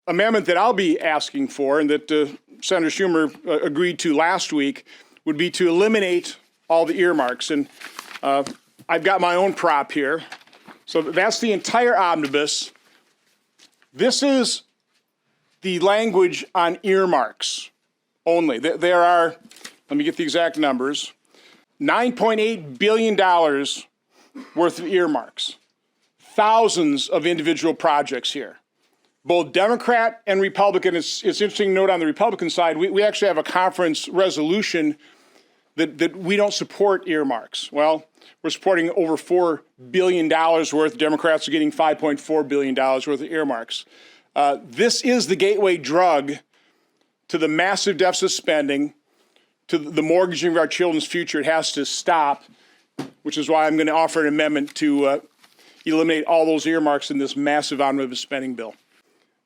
amendment that I'll be asking for and that Senator Schumer agreed to last week would be to eliminate all the earmarks. And I've got my own prop here. So that's the entire omnibus. This is the language on earmarks only. There are, let me get the exact numbers, $9.8 billion worth of earmarks. Thousands of individual projects here. Both Democrat and Republican. It's interesting to note on the Republican side, we actually have a conference resolution that we don't support earmarks. Well, we're supporting over $4 billion worth. Democrats are getting $5.4 billion worth of earmarks. This is the gateway drug to the massive deficit spending, to the mortgaging of our children's future. It has to stop, which is why I'm going to offer an amendment to eliminate all those earmarks in this massive omnibus spending bill.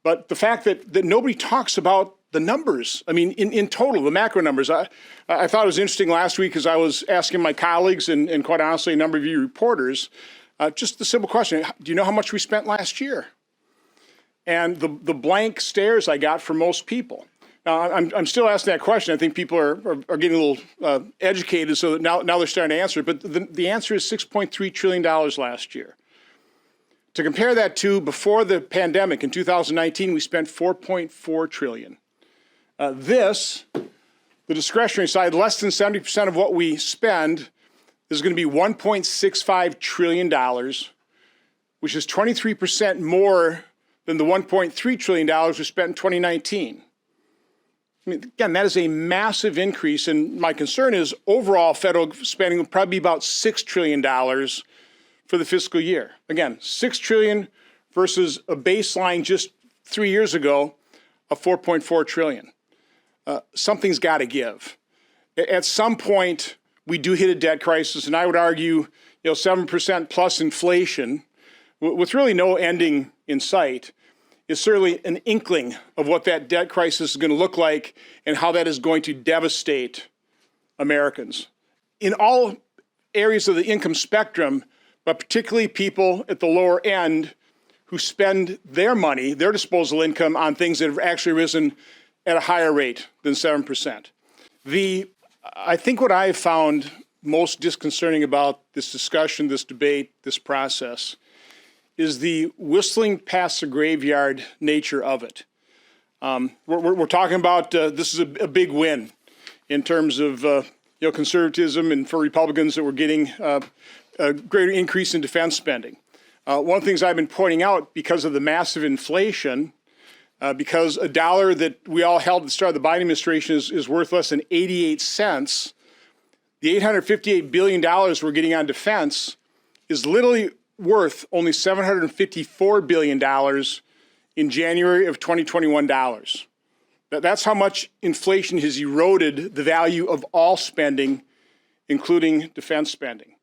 But the fact that nobody talks about the numbers, I mean, in total, the macro numbers. I thought it was interesting last week as I was asking my colleagues and quite honestly a number of you reporters, just the simple question, do you know how much we spent last year? And the blank stares I got from most people. Now, I'm still asking that question. I think people are getting a little educated, so that now they're starting to answer it. But the answer is $6.3 trillion last year. To compare that to before the pandemic, in 2019, we spent $4.4 trillion. The discretionary side, less than 70% of what we spend is going to be $1.65 trillion, which is 23% more than the $1.3 trillion we spent in 2019. I mean, again, that is a massive increase, and my concern is overall federal spending will probably be about $6 trillion for the fiscal year. Again, $6 trillion versus a baseline just 3 years ago of $4.4 trillion. Something's got to give. At some point, we do hit a debt crisis, and I would argue, 7% plus inflation, with really no ending in sight, is certainly an inkling of what that debt crisis is going to look like and how that is going to devastate Americans. In all areas of the income spectrum, but particularly people at the lower end who spend their money, their disposable income, on things that have actually risen at a higher rate than 7%. I think what I have found most disconcerting about this discussion, this debate, this process, is the whistling past the graveyard nature of it. We're talking about this is a big win in terms of conservatism, and for Republicans that we're getting a greater increase in defense spending. One of the things I've been pointing out, because of the massive inflation, because a dollar that we all held at the start of the Biden administration is worth less than 88 cents, the $858 billion we're getting on defense is literally worth only $754 billion in January of 2021 dollars. That's how much inflation has eroded the value of all spending, including defense spending.